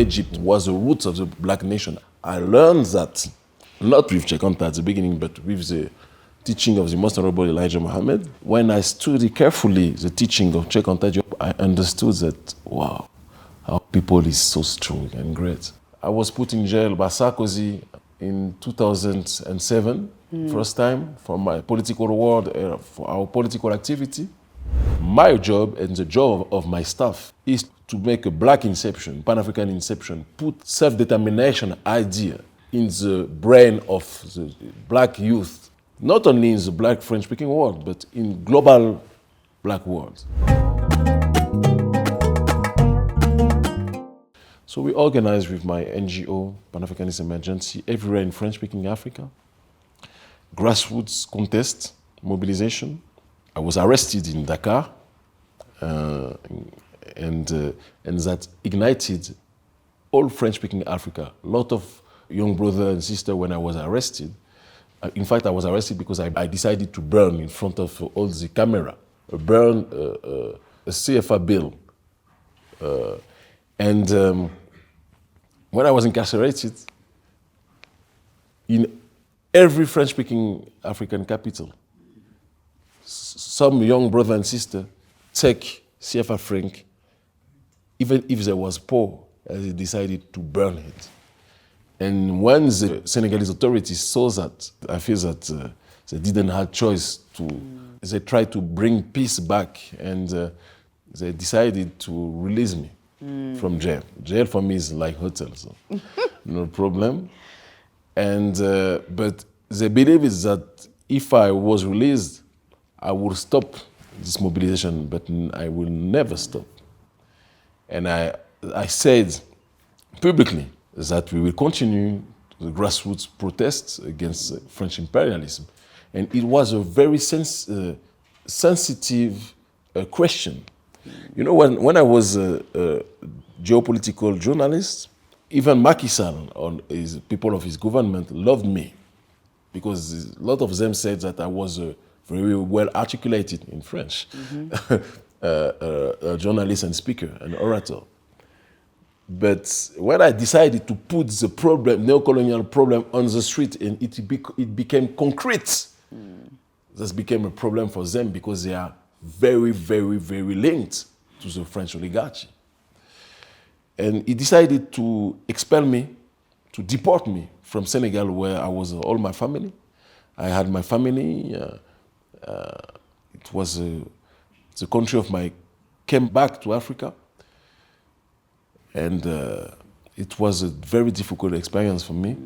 Egypt was the roots of the black nation. I learned that, not with Chekonta at the beginning, but with the teaching of the Most Honorable Elijah Muhammad. When I studied carefully the teaching of Chekonta, I understood that, wow, our people is so strong and great. I was put in jail by Sarkozy in 2007, first time, for my political award, for our political activity. My job and the job of my staff is to make a black inception, Pan-African inception, put self-determination idea in the brain of the black youth, not only in the black French-speaking world, but in global black world. So we organize with my NGO, Pan-Africanist Emergency, everywhere in French-speaking Africa, grassroots contest, mobilization. I was arrested in Dakar, and that ignited all French-speaking Africa. A lot of young brothers and sisters when I was arrested. In fact, I was arrested because I decided to burn in front of all the camera, burn a CFA bill. When I was incarcerated, in every French-speaking African capital, some young brother and sister take CFA franc, even if there was poor, they decided to burn it. And when the Senegalese authorities saw that, I feel that they didn't have choice to, they tried to bring peace back, and they decided to release me from jail. Jail for me is like hotel, so no problem. And but they believe is that if I was released, I would stop this mobilization, but I will never stop. And I said publicly that we will continue the grassroots protests against French imperialism. And it was a very sensitive question. You know, when I was a geopolitical journalist, even Macky Sall, or his people of his government, loved me, because a lot of them said that I was very well articulated in French, a journalist and speaker, an orator. But when I decided to put the problem, neo-colonial problem, on the street, and it became concrete, this became a problem for them because they are very, very, very linked to the French oligarchy. And he decided to expel me, to deport me from Senegal, where I was all my family. I had my family. It was the country of my, came back to Africa. And it was a very difficult experience for me.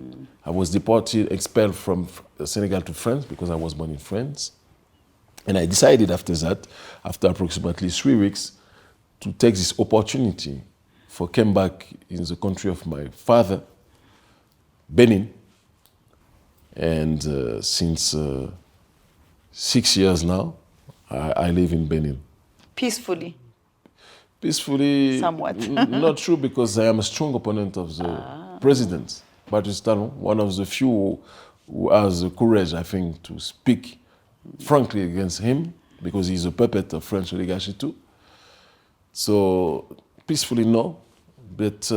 I was deported, expelled from Senegal to France because I was born in France. And I decided after that, after approximately 3 weeks, to take this opportunity for come back in the country of my father, Benin. And since 6 years now, I live in Benin. Peacefully? Peacefully, somewhat. Not true, because I am a strong opponent of the president, Patrice Talon, one of the few who has the courage, I think, to speak frankly against him, because he's a puppet of French oligarchy too. So, peacefully, no, but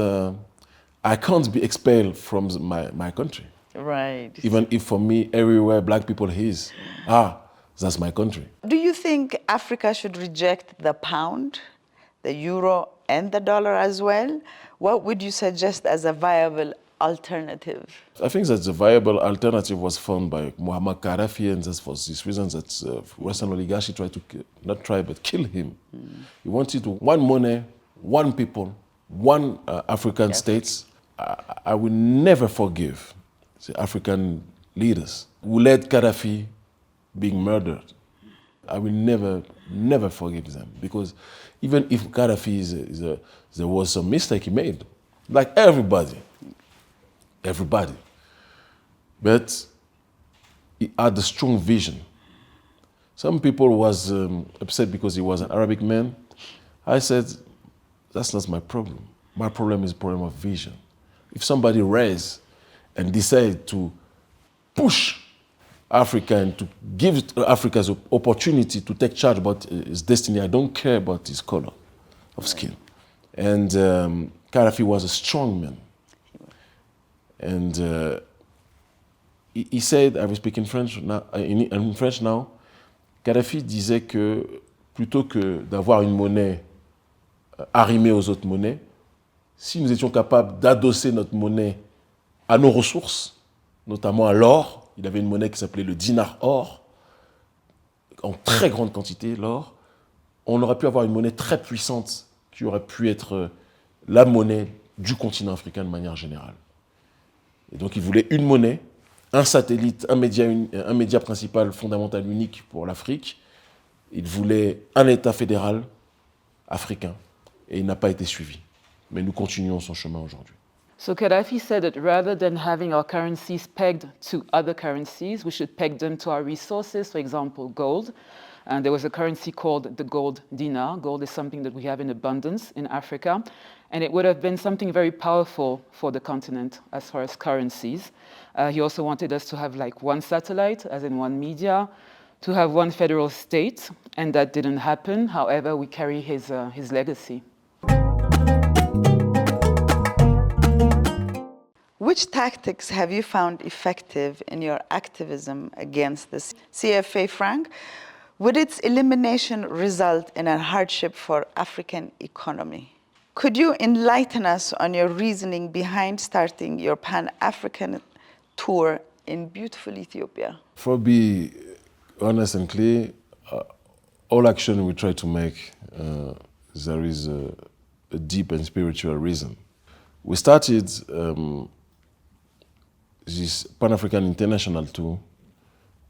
I can't be expelled from my country. Right. Even if for me, everywhere black people is, that's my country. Do you think Africa should reject the pound, the euro, and the dollar as well? What would you suggest as a viable alternative? I think that the viable alternative was found by Muammar Gaddafi, and that's for this reason that Western oligarchy tried to, not try, but kill him. He wanted one money, one people, one African states. I will never forgive the African leaders who led Gaddafi being murdered. I will never forgive them, because even if Gaddafi there was some mistake he made, like everybody, but he had a strong vision. Some people was upset because he was an Arabic man. I said, that's not my problem. My problem is a problem of vision. If somebody rise and decide to push Africa and to give Africa the opportunity to take charge about his destiny, I don't care about his color of skin. And Gaddafi was a strong man. And he said, I will speak in French now, Gaddafi disait que plutôt que d'avoir une monnaie arrimée aux autres monnaies, si nous étions capables d'adosser notre monnaie à nos ressources, notamment à l'or, il avait une monnaie qui s'appelait le dinar or, en très grande quantité, l'or, on aurait pu avoir une monnaie très puissante qui aurait pu être la monnaie du continent africain de manière générale. Et donc il voulait une monnaie, un satellite, un média principal fondamental unique pour l'Afrique. Il voulait un État fédéral africain. Et il n'a pas été suivi. Mais nous continuons son chemin aujourd'hui. So Gaddafi said that rather than having our currencies pegged to other currencies, we should peg them to our resources, for example, gold. And there was a currency called the gold dinar. Gold is something that we have in abundance in Africa. And it would have been something very powerful for the continent as far as currencies. He also wanted us to have like one satellite, as in one media, to have one federal state, and that didn't happen. However, we carry his legacy. Which tactics have you found effective in your activism against the CFA franc? Would its elimination result in a hardship for African economy? Could you enlighten us on your reasoning behind starting your Pan-African tour in beautiful Ethiopia? For be honest and clear, all action we try to make, there is a deep and spiritual reason. We started this Pan-African International tour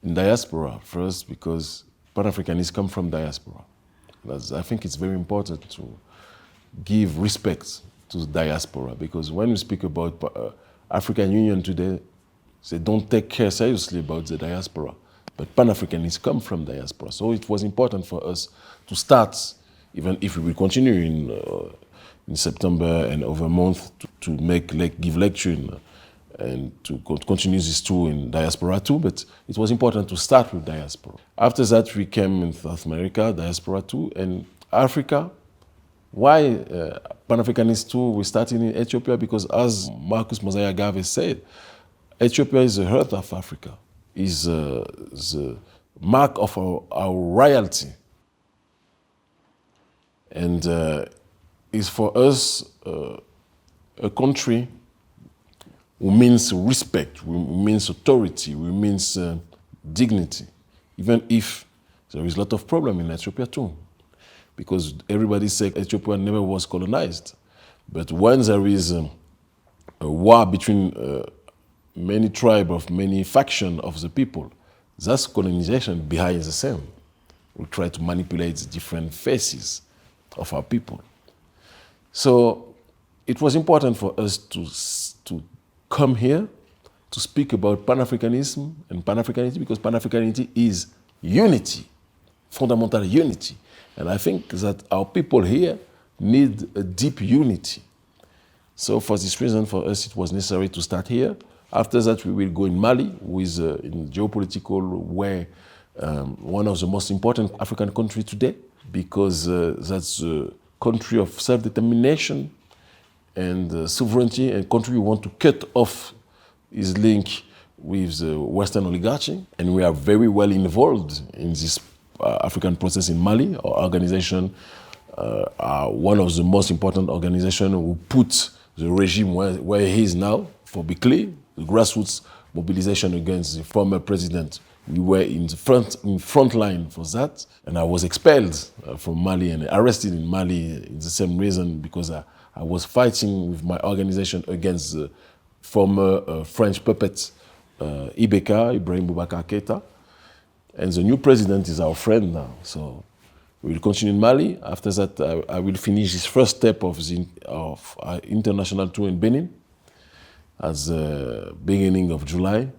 in diaspora first because Pan-Africanists come from diaspora. I think it's very important to give respect to the diaspora because when we speak about African Union today, they don't take care seriously about the diaspora. But Pan-Africanists come from diaspora. So it was important for us to start, even if we will continue in September and over a month to give lecture and to continue this tour in diaspora too, but it was important to start with diaspora. After that, we came in South America, diaspora too, and Africa. Why Pan-Africanist tour? We started in Ethiopia because, as Marcus Mosiah Garvey said, Ethiopia is the heart of Africa, is the mark of our royalty, and is for us a country who means respect, who means authority, who means dignity, even if there is a lot of problem in Ethiopia too. Because everybody said Ethiopia never was colonized. But when there is a war between many tribes of many factions of the people, that's colonization behind the scene. We try to manipulate the different faces of our people. So it was important for us to come here to speak about Pan-Africanism and Pan-Africanity because Pan-Africanity is unity, fundamental unity. And I think that our people here need a deep unity. So for this reason, for us, it was necessary to start here. After that, we will go in Mali, who is in geopolitical way one of the most important African countries today, because that's a country of self-determination and sovereignty, and country we want to cut off his link with the Western oligarchy. And we are very well involved in this African process in Mali. Our organization are one of the most important organizations who put the regime where he is now. For be clear, the grassroots mobilization against the former president, we were in front line for that. And I was expelled from Mali and arrested in Mali in the same reason because I was fighting with my organization against the former French puppet Ibeka, Ibrahim Boubacar Keïta. And the new president is our friend now. So we will continue in Mali. After that, I will finish this first step of our international tour in Benin at the beginning of July.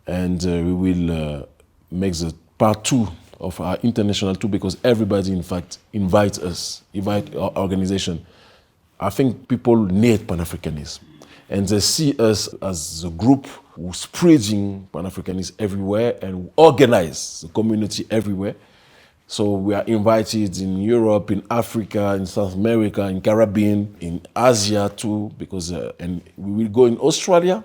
And we will make the part 2 of our international tour because everybody, in fact, invite our organization. I think people need Pan-Africanism. And they see us as a group who's spreading Pan-Africanism everywhere and organize the community everywhere. So we are invited in Europe, in Africa, in South America, in Caribbean, in Asia too, because and we will go in Australia.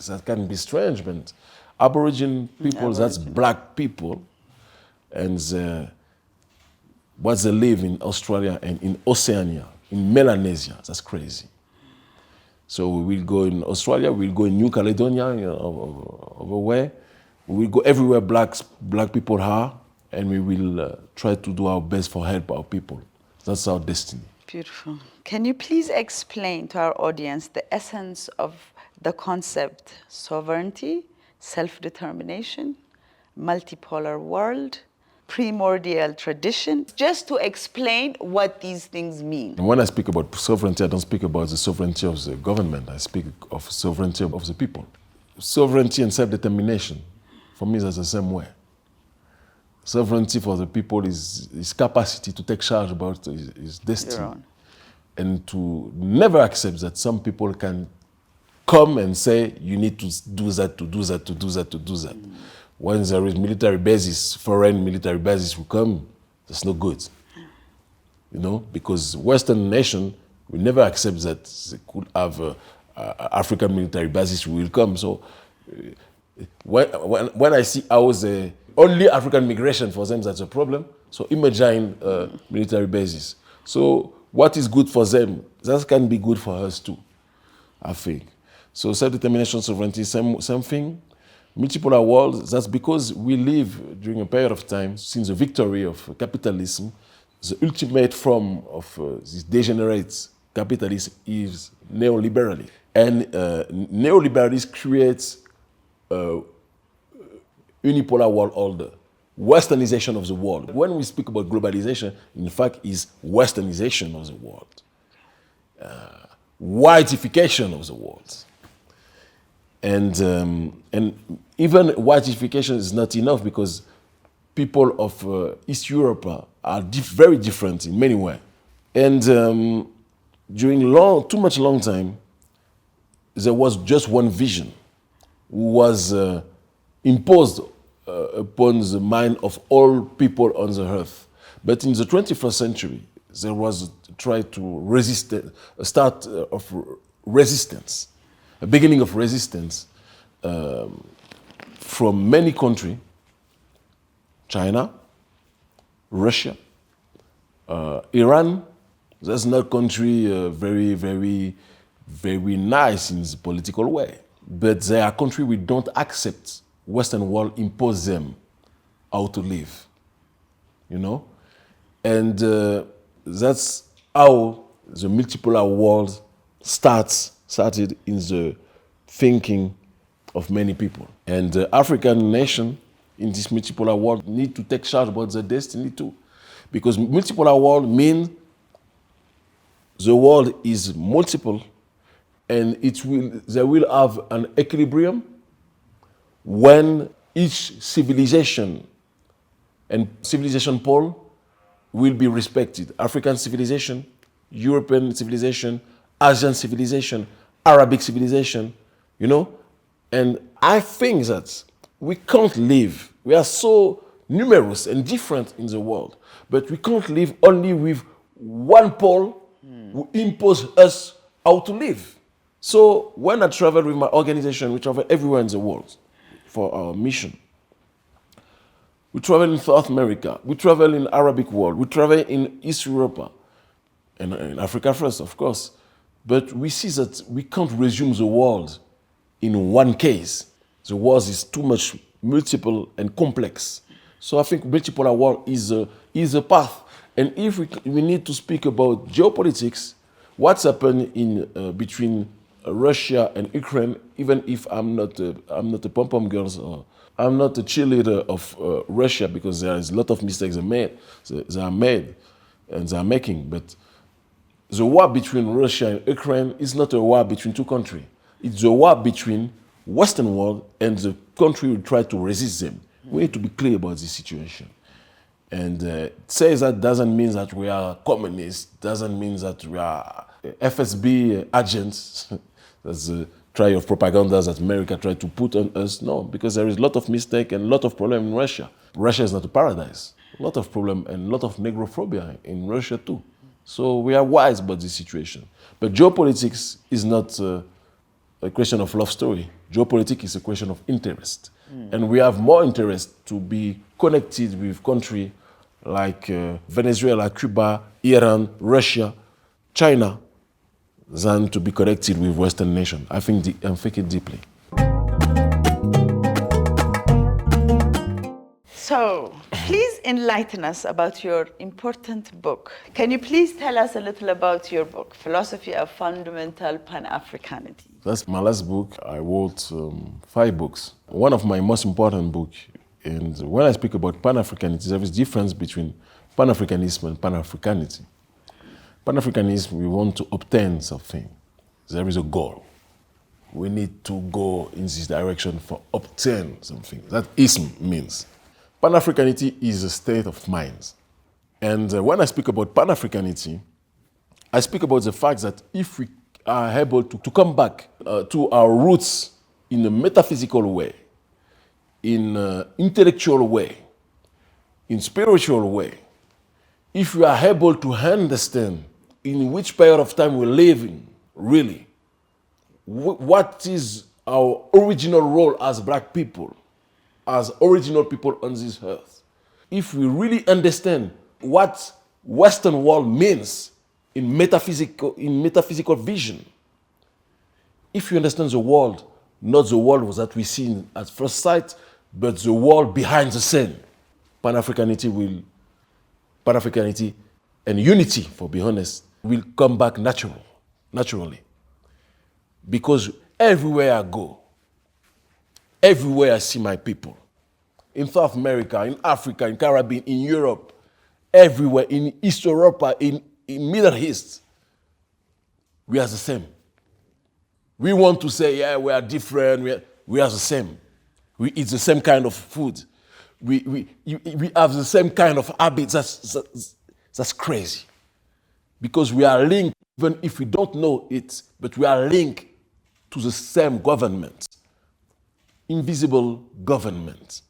That can be strange, but Aboriginal people, that's black people, and what they live in Australia and in Oceania, in Melanesia, that's crazy. So we will go in Australia, we'll go in New Caledonia, over where. We will go everywhere black people are, and we will try to do our best for help our people. That's our destiny. Beautiful. Can you please explain to our audience the essence of the concept sovereignty, self-determination, multipolar world, primordial tradition, just to explain what these things mean? And when I speak about sovereignty, I don't speak about the sovereignty of the government. I speak of sovereignty of the people. Sovereignty and self-determination, for me, that's the same way. Sovereignty for the people is capacity to take charge about his destiny. And to never accept that some people can come and say, you need to do that, to do that, to do that, to do that. When there is military bases, foreign military bases will come, that's not good. You know, because Western nation will never accept that they could have African military bases will come. So when I see how the only African migration for them, that's a problem. So imagine military bases. So what is good for them, that can be good for us too, I think. So self-determination, sovereignty, same thing. Multipolar world, that's because we live during a period of time since the victory of capitalism. The ultimate form of this degenerate capitalism is neoliberalism. And neoliberalism creates unipolar world order, westernization of the world. When we speak about globalization, in fact, is westernization of the world, whiteification of the world. And even whiteification is not enough because people of East Europe are very different in many ways. And during too much long time, there was just one vision who was imposed upon the mind of all people on the earth. But in the 21st century, there was a try to resist, a start of resistance, a beginning of resistance from many countries, China, Russia, Iran. That's not a country very, very, very nice in the political way. But they are countries we don't accept Western world impose them how to live, you know? And that's how the multipolar world started in the thinking of many people. And the African nation in this multipolar world need to take charge about their destiny too. Because multipolar world means the world is multiple and they will have an equilibrium when each civilization and civilization pole will be respected. African civilization, European civilization, Asian civilization, Arabic civilization, you know? And I think that we can't live. We are so numerous and different in the world, but we can't live only with one pole who impose us how to live. So when I travel with my organization, we travel everywhere in the world for our mission. We travel in South America, we travel in Arabic world, we travel in East Europe, and in Africa first, of course. But we see that we can't resume the world in one case. The world is too much multiple and complex. So I think multipolar world is a path. And if we need to speak about geopolitics, what's happened in between Russia and Ukraine, even if I'm not a pom-pom girl, I'm not a cheerleader of Russia because there is a lot of mistakes they are made and they are making. But the war between Russia and Ukraine is not a war between two countries. It's a war between Western world and the country who try to resist them. We need to be clear about this situation. And say that doesn't mean that we are communists, doesn't mean that we are FSB agents. That's a try of propaganda that America tried to put on us. No, because there is a lot of mistake and a lot of problem in Russia. Russia is not a paradise. A lot of problem and a lot of negrophobia in Russia too. So we are wise about this situation. But geopolitics is not a question of love story. Geopolitics is a question of interest. And we have more interest to be connected with countries like Venezuela, Cuba, Iran, Russia, China, than to be connected with Western nations. I'm thinking deeply. So, please enlighten us about your important book. Can you please tell us a little about your book, Philosophy of Fundamental Pan-Africanity? That's my last book. I wrote 5 books. One of my most important books, and when I speak about Pan-Africanity, there is a difference between Pan-Africanism and Pan-Africanity. Pan-Africanism, we want to obtain something. There is a goal. We need to go in this direction for obtain something. That ism means. Pan-Africanity is a state of mind. And when I speak about Pan-Africanity, I speak about the fact that if we are able to come back to our roots in a metaphysical way, in an intellectual way, in spiritual way, if we are able to understand in which period of time we live in, really, what is our original role as black people, as original people on this earth. If we really understand what Western world means in metaphysical vision, if you understand the world, not the world that we see at first sight, but the world behind the scene, Pan-Africanity and unity, for be honest, will come back naturally. Because everywhere I go, everywhere I see my people, in South America, in Africa, in Caribbean, in Europe, everywhere, in East Europe, in Middle East, we are the same. We want to say, yeah, we are different, we are the same. We eat the same kind of food. We have the same kind of habits. That's crazy. Because we are linked, even if we don't know it, but we are linked to the same government, invisible government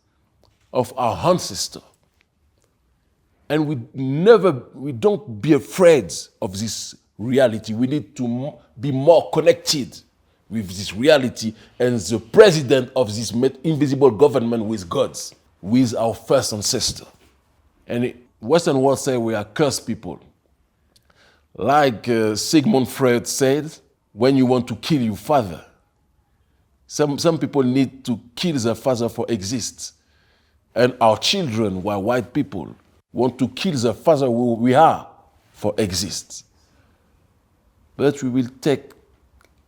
of our ancestors. And we don't be afraid of this reality. We need to be more connected with this reality and the president of this invisible government with God's, with our first ancestor. And Western world say we are cursed people. Like Sigmund Freud said, when you want to kill your father, some people need to kill their father for exist. And our children, who are white people, want to kill the father who we are for exist. But we will take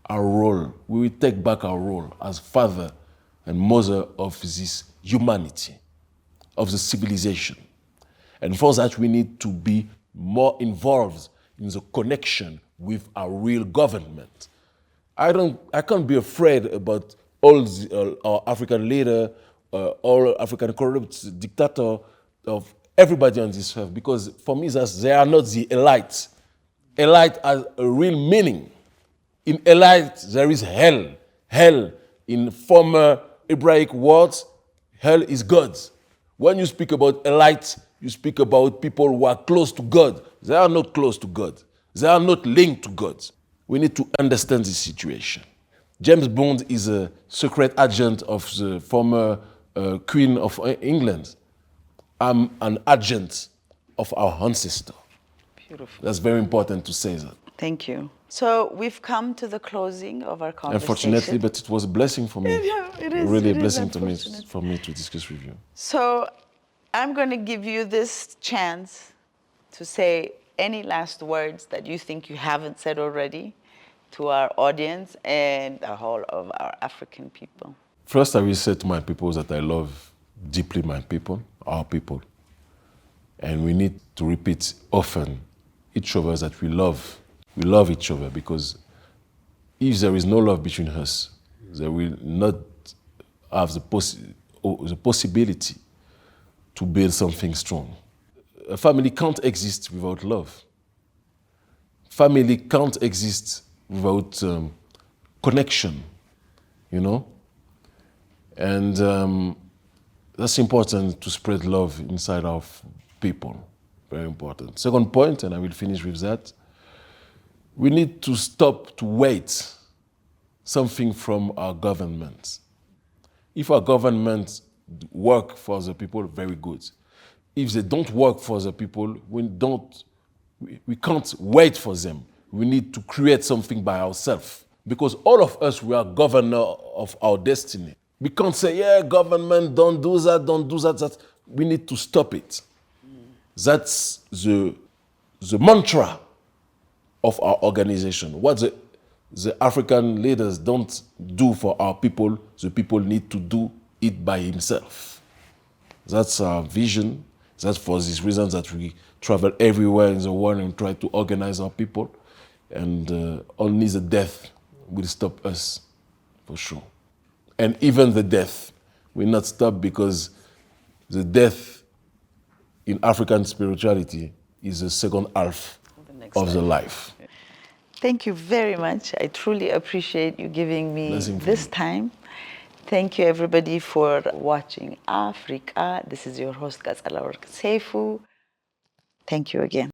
our role, we will take back our role as father and mother of this humanity, of the civilization. And for that, we need to be more involved in the connection with our real government. I can't be afraid about all our African leader, all African corrupt dictator, of everybody on this earth, because for me, they are not the elite. Elite has a real meaning. In elite, there is hell. Hell, in former Hebraic words, hell is God. When you speak about elite, you speak about people who are close to God. They are not close to God. They are not linked to God. We need to understand this situation. James Bond is a secret agent of the former Queen of England. I'm an agent of our ancestor. Beautiful. That's very important to say that. Thank you. So we've come to the closing of our conversation. Unfortunately, but it was a blessing for me. Yeah, it is. Really it a blessing for me to discuss with you. So I'm going to give you this chance to say any last words that you think you haven't said already to our audience and the whole of our African people. First, I will say to my people that I love deeply my people, our people. And we need to repeat often each of us that we love each other, because if there is no love between us, there will not have the possibility to build something strong. A family can't exist without love. Family can't exist without connection, you know? And that's important to spread love inside our people. Very important. Second point, and I will finish with that, we need to stop to wait something from our governments. If our governments work for the people, very good. If they don't work for the people, we can't wait for them. We need to create something by ourselves. Because all of us, we are governor of our destiny. We can't say, yeah, government, don't do that. We need to stop it. That's the mantra of our organization. What the African leaders don't do for our people, the people need to do it by himself. That's our vision. That's for these reasons that we travel everywhere in the world and try to organize our people. And only the death will stop us, for sure. And even the death will not stop, because the death in African spirituality is the second half of the life. Thank you very much. I truly appreciate you giving me this time. Thank you, everybody, for watching Afreeqa. This is your host, Qetselawork Seifu. Thank you again.